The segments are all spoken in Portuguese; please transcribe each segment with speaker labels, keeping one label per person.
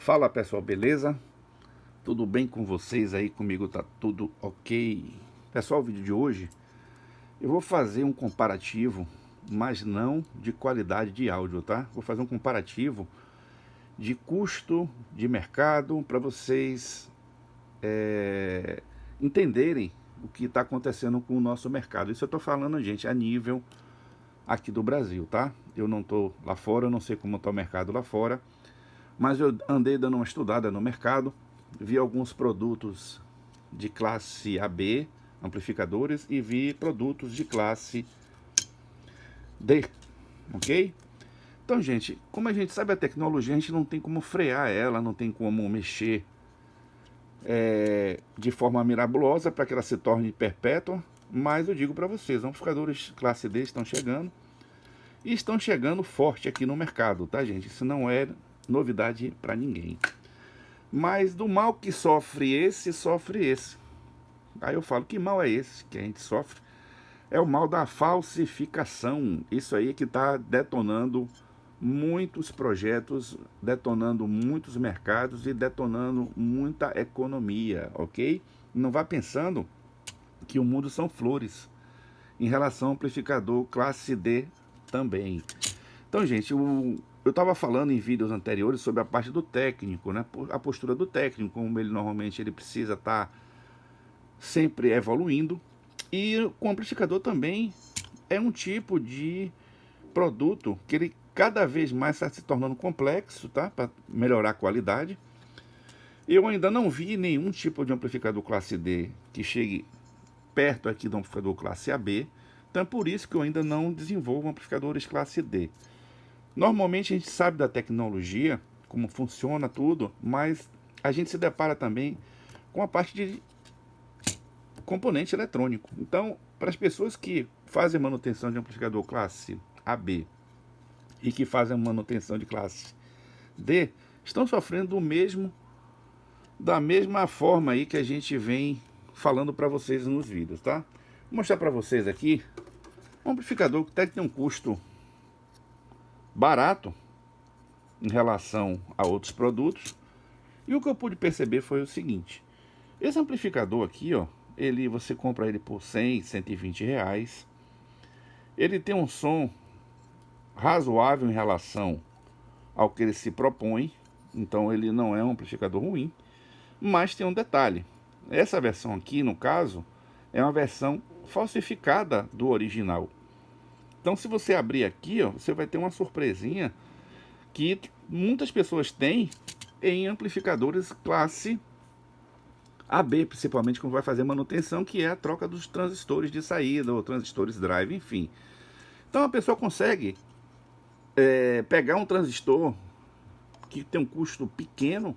Speaker 1: Fala pessoal, beleza? Tudo bem com vocês aí? Comigo tá tudo ok. Pessoal, o vídeo de hoje eu vou fazer um comparativo, mas não de qualidade de áudio, tá? Vou fazer um comparativo de custo de mercado para vocês entenderem o que está acontecendo com o nosso mercado. Isso eu estou falando, gente, a nível aqui do Brasil, tá? Eu não estou lá fora, eu não sei como está o mercado lá fora, mas eu andei dando uma estudada no mercado, vi alguns produtos de classe AB, amplificadores, e vi produtos de classe D, ok? Então, gente, como a gente sabe a tecnologia, a gente não tem como frear ela, não tem como mexer de forma mirabulosa para que ela se torne perpétua, mas eu digo para vocês, amplificadores classe D estão chegando, e estão chegando forte aqui no mercado, tá, gente? Isso não é novidade para ninguém. Mas do mal que sofre esse. Aí eu falo, que mal é esse que a gente sofre? É o mal da falsificação. Isso aí que está detonando muitos projetos, detonando muitos mercados e detonando muita economia, ok? Não vá pensando que o mundo são flores em relação ao amplificador classe D também. Então, gente, eu estava falando em vídeos anteriores sobre a parte do técnico, né? A postura do técnico, como ele normalmente ele precisa estar sempre evoluindo. E o amplificador também é um tipo de produto que ele cada vez mais está se tornando complexo, tá? Para melhorar a qualidade. Eu ainda não vi nenhum tipo de amplificador classe D que chegue perto aqui do amplificador classe AB. Então é por isso que eu ainda não desenvolvo amplificadores classe D. Normalmente a gente sabe da tecnologia, como funciona tudo, mas a gente se depara também com a parte de componente eletrônico. Então, para as pessoas que fazem manutenção de amplificador classe AB e que fazem manutenção de classe D, estão sofrendo da mesma forma aí que a gente vem falando para vocês nos vídeos, tá? Vou mostrar para vocês aqui um amplificador que até tem um custo barato em relação a outros produtos. E o que eu pude perceber foi o seguinte: esse amplificador aqui, ó, você compra ele por 100, 120 reais. Ele tem um som razoável em relação ao que ele se propõe, então ele não é um amplificador ruim. Mas tem um detalhe: essa versão aqui, no caso, é uma versão falsificada do original. Então, se você abrir aqui, ó, você vai ter uma surpresinha que muitas pessoas têm em amplificadores classe AB, principalmente quando vai fazer manutenção, que é a troca dos transistores de saída ou transistores drive, enfim. Então a pessoa consegue pegar um transistor que tem um custo pequeno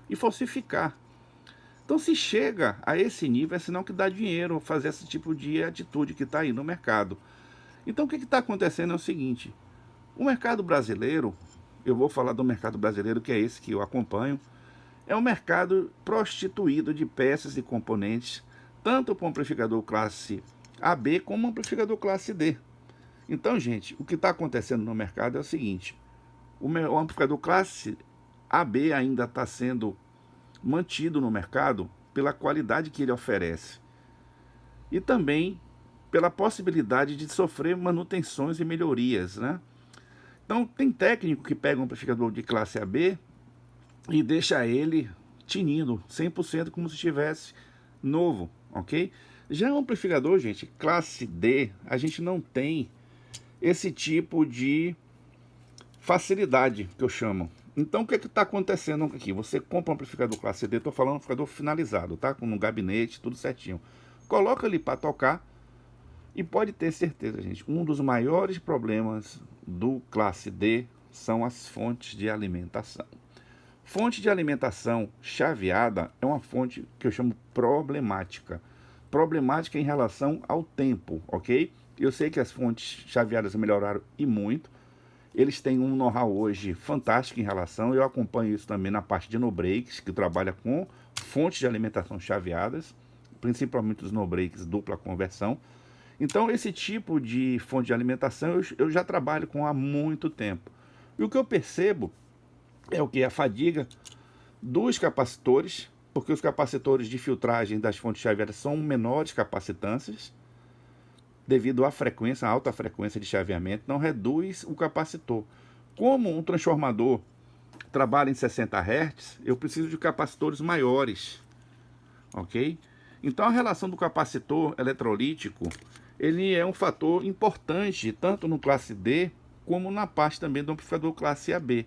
Speaker 1: e falsificar. Então, se chega a esse nível, é sinal que dá dinheiro fazer esse tipo de atitude que está aí no mercado. Então, o que está acontecendo é o seguinte: o mercado brasileiro, eu vou falar do mercado brasileiro, que é esse que eu acompanho, é um mercado prostituído de peças e componentes, tanto para o amplificador classe AB como o amplificador classe D. Então, gente, o que está acontecendo no mercado é o seguinte: o amplificador classe AB ainda está sendo mantido no mercado pela qualidade que ele oferece e também pela possibilidade de sofrer manutenções e melhorias, né? Então, tem técnico que pega um amplificador de classe AB e deixa ele tinindo 100% como se estivesse novo, ok? Já o amplificador, gente, classe D, a gente não tem esse tipo de facilidade que eu chamo. Então, o que está acontecendo aqui? Você compra um amplificador classe D, estou falando amplificador finalizado, tá? Com um gabinete, tudo certinho. Coloca ele para tocar e pode ter certeza, gente, um dos maiores problemas do classe D são as fontes de alimentação. Fonte de alimentação chaveada é uma fonte que eu chamo problemática. Problemática em relação ao tempo, ok? Eu sei que as fontes chaveadas melhoraram e muito. Eles têm um know-how hoje fantástico em relação. Eu acompanho isso também na parte de no-breaks, que trabalha com fontes de alimentação chaveadas, principalmente os no-breaks dupla conversão. Então, esse tipo de fonte de alimentação eu já trabalho com há muito tempo. E o que eu percebo é o que? A fadiga dos capacitores, porque os capacitores de filtragem das fontes chaveadas são menores capacitâncias, devido à frequência, à alta frequência de chaveamento, não reduz o capacitor. Como um transformador trabalha em 60 Hz, eu preciso de capacitores maiores, ok? Então a relação do capacitor eletrolítico, ele é um fator importante, tanto no classe D, como na parte também do amplificador classe AB.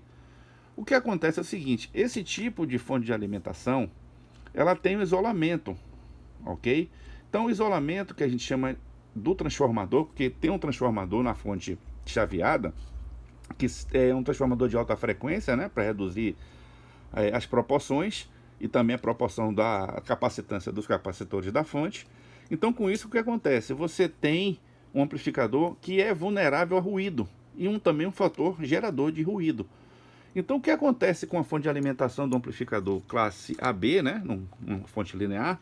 Speaker 1: O que acontece é o seguinte, esse tipo de fonte de alimentação, ela tem um isolamento, ok? Então o isolamento que a gente chama do transformador, porque tem um transformador na fonte chaveada, que é um transformador de alta frequência, né, para reduzir as proporções e também a proporção da capacitância dos capacitores da fonte. Então com isso o que acontece? Você tem um amplificador que é vulnerável a ruído e também um fator gerador de ruído. Então o que acontece com a fonte de alimentação do amplificador classe AB, né, numa fonte linear,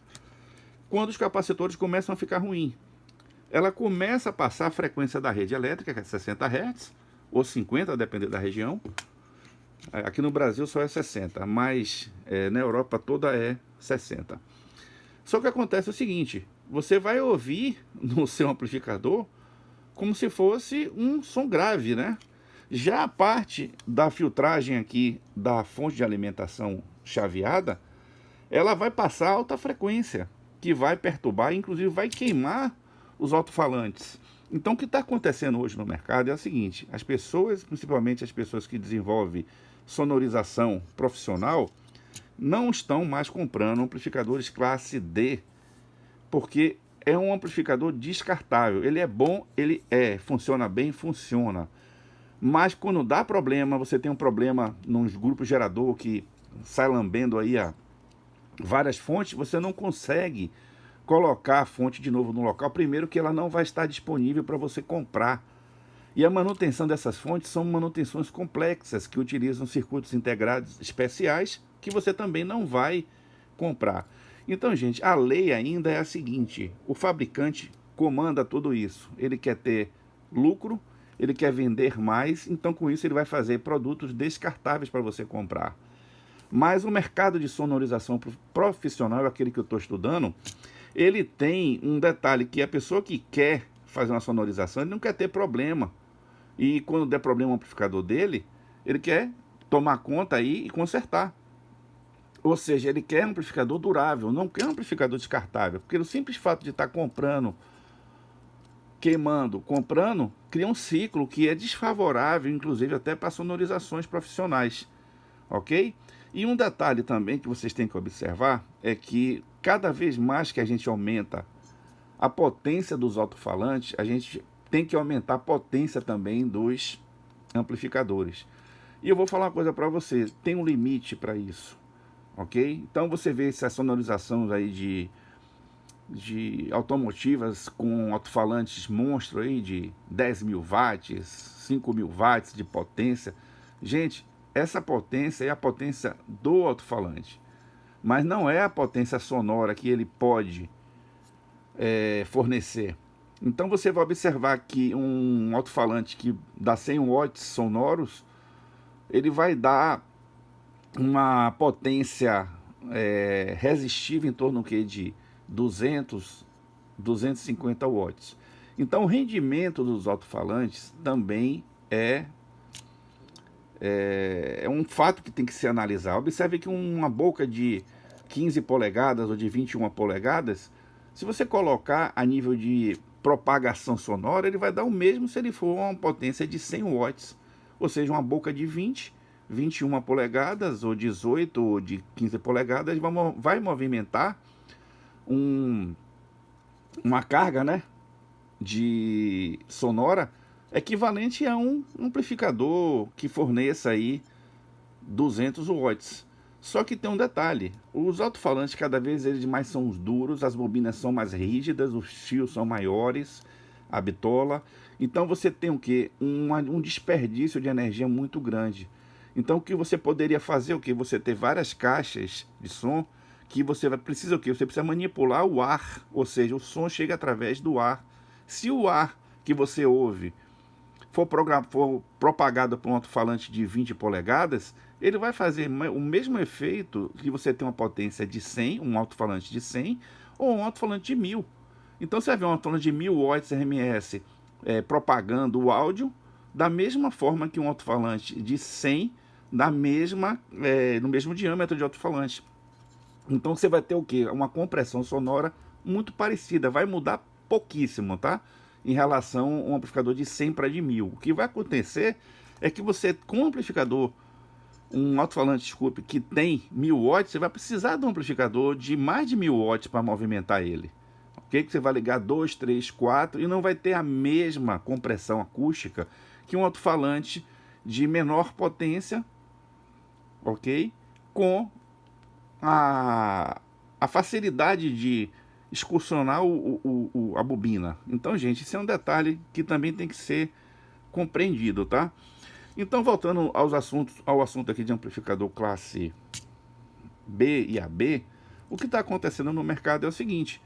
Speaker 1: quando os capacitores começam a ficar ruins? Ela começa a passar a frequência da rede elétrica, que é 60 Hz, ou 50, dependendo da região. Aqui no Brasil só é 60, mas na Europa toda é 60. Só que acontece o seguinte, você vai ouvir no seu amplificador como se fosse um som grave, né? Já a parte da filtragem aqui da fonte de alimentação chaveada, ela vai passar alta frequência, que vai perturbar, inclusive vai queimar os alto-falantes. Então o que está acontecendo hoje no mercado é o seguinte, as pessoas, principalmente as pessoas que desenvolvem sonorização profissional, não estão mais comprando amplificadores classe D, porque é um amplificador descartável. Ele é bom, funciona bem, funciona. Mas quando dá problema, você tem um problema nos grupos gerador que sai lambendo aí várias fontes, você não consegue colocar a fonte de novo no local. Primeiro que ela não vai estar disponível para você comprar. E a manutenção dessas fontes são manutenções complexas, que utilizam circuitos integrados especiais, que você também não vai comprar. Então, gente, a lei ainda é a seguinte, o fabricante comanda tudo isso. Ele quer ter lucro, ele quer vender mais, então com isso ele vai fazer produtos descartáveis para você comprar. Mas o mercado de sonorização profissional, aquele que eu estou estudando, ele tem um detalhe, que a pessoa que quer fazer uma sonorização, ele não quer ter problema. E quando der problema no amplificador dele, ele quer tomar conta aí e consertar. Ou seja, ele quer um amplificador durável, não quer um amplificador descartável. Porque o simples fato de estar comprando, queimando, comprando, cria um ciclo que é desfavorável, inclusive até para sonorizações profissionais. Ok? E um detalhe também que vocês têm que observar é que cada vez mais que a gente aumenta a potência dos alto-falantes, a gente tem que aumentar a potência também dos amplificadores. E eu vou falar uma coisa para você, tem um limite para isso, ok? Então você vê essas sonorizações aí de automotivas com alto-falantes monstro aí de 10.000 watts, 5.000 watts de potência. Gente, essa potência é a potência do alto-falante, mas não é a potência sonora que ele pode fornecer. Então você vai observar que um alto-falante que dá 100 watts sonoros, ele vai dar uma potência resistível em torno de 200, 250 watts. Então o rendimento dos alto-falantes também é um fato que tem que se analisar. Observe que uma boca de 15 polegadas ou de 21 polegadas, se você colocar a nível de propagação sonora, ele vai dar o mesmo se ele for uma potência de 100 watts. Ou seja, uma boca de 20, 21 polegadas, ou 18, ou de 15 polegadas, vai movimentar uma carga, né, de sonora equivalente a um amplificador que forneça aí 200 watts. Só que tem um detalhe, os alto-falantes cada vez eles mais são duros, as bobinas são mais rígidas, os fios são maiores, a bitola. Então você tem o que? Um desperdício de energia muito grande. Então o que você poderia fazer? O que? Você ter várias caixas de som que você precisa o que? Você precisa manipular o ar, ou seja, o som chega através do ar. Se o ar que você ouve for propagado por um alto-falante de 20 polegadas, ele vai fazer o mesmo efeito que você tem uma potência de 100, um alto-falante de 100 ou um alto-falante de 1000. Então você vai ver um alto-falante de 1000 watts RMS propagando o áudio da mesma forma que um alto-falante de 100 no mesmo diâmetro de alto-falante. Então você vai ter o que? Uma compressão sonora muito parecida, vai mudar pouquíssimo, tá? Em relação a um amplificador de 100 para de 1000. O que vai acontecer é que você, com um amplificador, um alto-falante, desculpe, que tem 1000 watts, você vai precisar de um amplificador de mais de 1000 watts para movimentar ele. Ok? Que você vai ligar 2, 3, 4 e não vai ter a mesma compressão acústica que um alto-falante de menor potência, ok? Com a facilidade de excursionar a bobina. Então, gente, esse é um detalhe que também tem que ser compreendido, tá? Então, voltando ao assunto aqui de amplificador classe B e AB, o que está acontecendo no mercado é o seguinte: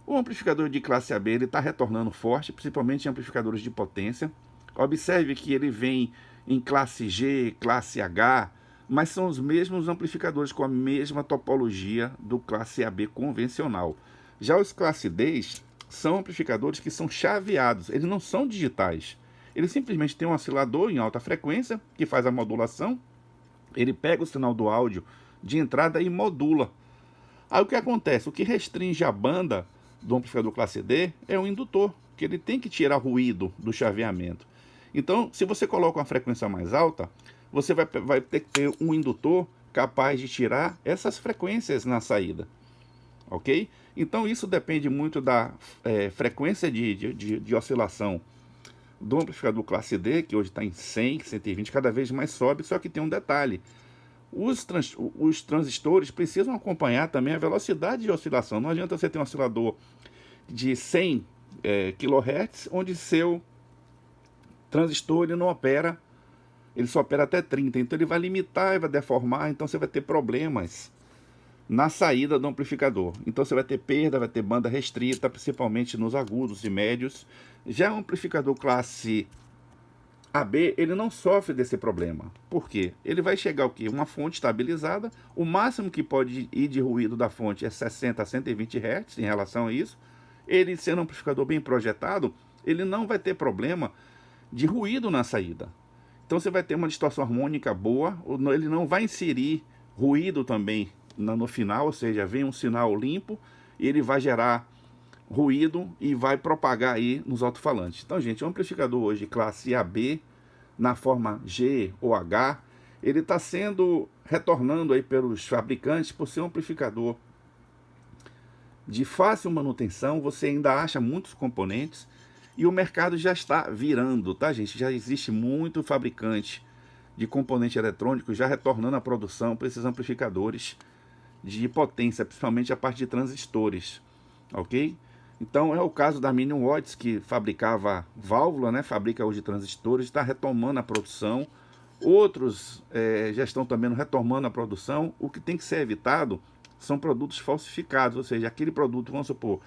Speaker 1: o amplificador de classe AB está retornando forte, principalmente em amplificadores de potência. Observe que ele vem em classe G, classe H, mas são os mesmos amplificadores com a mesma topologia do classe AB convencional. Já os classe D são amplificadores que são chaveados, eles não são digitais. Ele simplesmente tem um oscilador em alta frequência que faz a modulação, ele pega o sinal do áudio de entrada e modula. Aí o que acontece? O que restringe a banda do amplificador classe D é o indutor, que ele tem que tirar ruído do chaveamento. Então, se você coloca uma frequência mais alta, você vai ter que ter um indutor capaz de tirar essas frequências na saída, ok? Então isso depende muito da frequência de oscilação do amplificador classe D, que hoje está em 100, 120, cada vez mais sobe, só que tem um detalhe: os transistores precisam acompanhar também a velocidade de oscilação. Não adianta você ter um oscilador de 100 kHz, onde seu transistor ele não opera, ele só opera até 30, então ele vai limitar e vai deformar, então você vai ter problemas na saída do amplificador. Então você vai ter perda, vai ter banda restrita, principalmente nos agudos e médios. Já o amplificador classe AB, ele não sofre desse problema. Por quê? Ele vai chegar o quê? Uma fonte estabilizada, o máximo que pode ir de ruído da fonte é 60 a 120 Hz em relação a isso. Ele, sendo um amplificador bem projetado, ele não vai ter problema de ruído na saída. Então você vai ter uma distorção harmônica boa, ele não vai inserir ruído também no final, ou seja, vem um sinal limpo e ele vai gerar ruído e vai propagar aí nos alto-falantes. Então, gente, o amplificador hoje classe AB, na forma G ou H, ele está sendo retornando aí pelos fabricantes por ser um amplificador de fácil manutenção. Você ainda acha muitos componentes e o mercado já está virando, tá, gente? Já existe muito fabricante de componente eletrônico já retornando à produção para esses amplificadores de potência, principalmente a parte de transistores, ok? Então é o caso da Minion Watts, que fabricava válvula, né? Fabrica hoje transistores, está retomando a produção. Outros já estão também retomando a produção. O que tem que ser evitado são produtos falsificados, ou seja, aquele produto, vamos supor,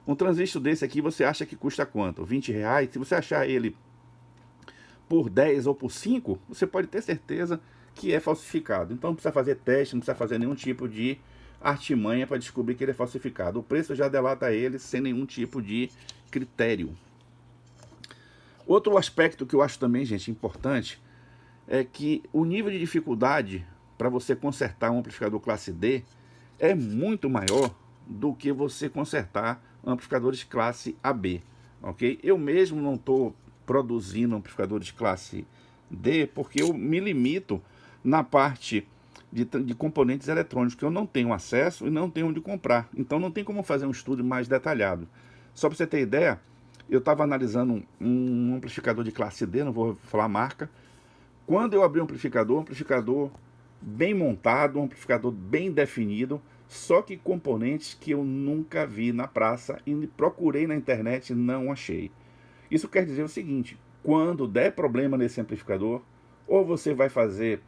Speaker 1: um transistor desse aqui você acha que custa quanto? R$20? Se você achar ele por 10 ou por 5, você pode ter certeza que é falsificado. Então não precisa fazer teste, não precisa fazer nenhum tipo de artimanha para descobrir que ele é falsificado. O preço já delata ele sem nenhum tipo de critério. Outro aspecto que eu acho também, gente, importante é que o nível de dificuldade para você consertar um amplificador classe D é muito maior do que você consertar amplificadores classe AB, ok? Eu mesmo não estou produzindo amplificadores classe D porque eu me limito na parte de componentes eletrônicos que eu não tenho acesso e não tenho onde comprar. Então não tem como fazer um estudo mais detalhado. Só para você ter ideia, eu estava analisando um amplificador de classe D, não vou falar a marca. Quando eu abri o amplificador bem montado, um amplificador bem definido, só que componentes que eu nunca vi na praça e procurei na internet e não achei. Isso quer dizer o seguinte: quando der problema nesse amplificador, ou você vai fazer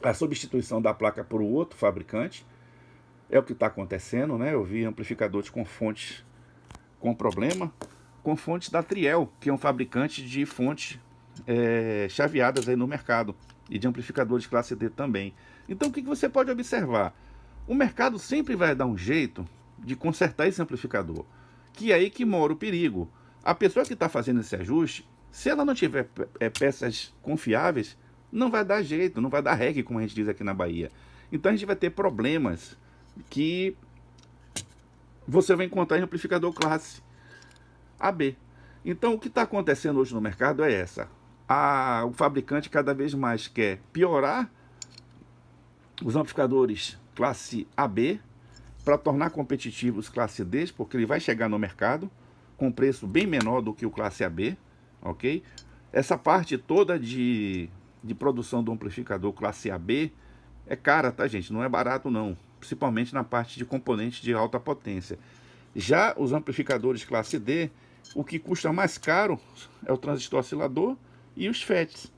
Speaker 1: a substituição da placa por outro fabricante, é o que está acontecendo, né? Eu vi amplificadores com fontes com problema, com fontes da Triel, que é um fabricante de fontes chaveadas aí no mercado. e de amplificadores classe D também. Então o que você pode observar? O mercado sempre vai dar um jeito de consertar esse amplificador, que é aí que mora o perigo. A pessoa que está fazendo esse ajuste, se ela não tiver peças confiáveis, não vai dar jeito, não vai dar reggae, como a gente diz aqui na Bahia. Então a gente vai ter problemas que você vai encontrar em amplificador classe AB. Então o que está acontecendo hoje no mercado é essa. O fabricante cada vez mais quer piorar os amplificadores classe AB para tornar competitivos classe D, porque ele vai chegar no mercado com preço bem menor do que o classe AB, ok? Essa parte toda de produção do amplificador classe AB é cara, tá, gente? Não é barato, não. Principalmente na parte de componentes de alta potência. Já os amplificadores classe D, o que custa mais caro é o transistor oscilador e os FETs,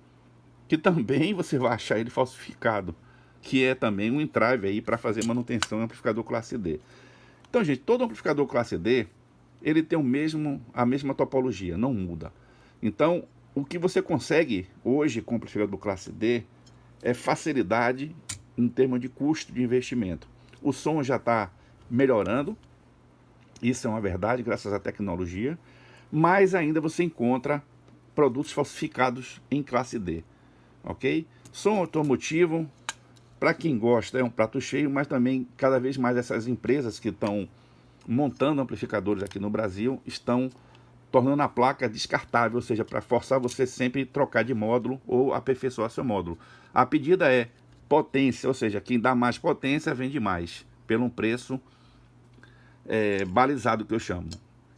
Speaker 1: que também você vai achar ele falsificado, que é também um entrave aí para fazer manutenção em amplificador classe D. Então, gente, todo amplificador classe D, ele tem a mesma topologia, não muda. Então, o que você consegue hoje com o amplificador classe D é facilidade em termos de custo de investimento. O som já está melhorando, isso é uma verdade, graças à tecnologia, mas ainda você encontra produtos falsificados em classe D, ok? Som automotivo, para quem gosta, é um prato cheio, mas também cada vez mais essas empresas que estão montando amplificadores aqui no Brasil estão tornando a placa descartável, ou seja, para forçar você sempre trocar de módulo ou aperfeiçoar seu módulo. A pedida é potência, ou seja, quem dá mais potência vende mais, pelo um preço balizado que eu chamo.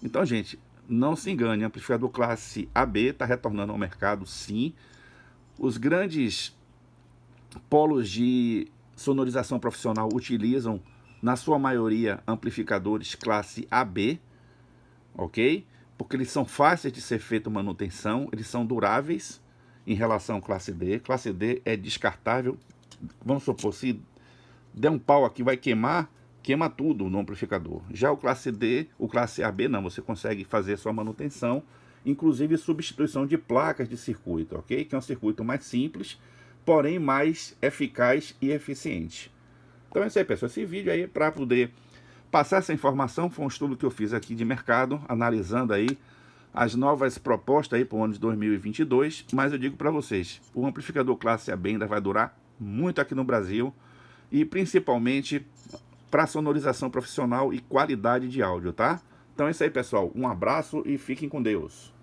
Speaker 1: Então, gente, não se engane, amplificador classe AB está retornando ao mercado, sim. Os grandes polos de sonorização profissional utilizam, na sua maioria, amplificadores classe AB, ok? Porque eles são fáceis de ser feita manutenção, eles são duráveis em relação à classe D. Classe D é descartável. Vamos supor, se der um pau aqui, vai queima tudo no amplificador. Já o classe D, o classe AB não, você consegue fazer sua manutenção, inclusive substituição de placas de circuito, ok? Que é um circuito mais simples, porém mais eficaz e eficiente. Então é isso aí, pessoal. Esse vídeo aí para poder passar essa informação foi um estudo que eu fiz aqui de mercado, analisando aí as novas propostas aí para o ano de 2022, mas eu digo para vocês, o amplificador classe AB ainda vai durar muito aqui no Brasil, e principalmente para sonorização profissional e qualidade de áudio, tá? Então é isso aí, pessoal. Um abraço e fiquem com Deus.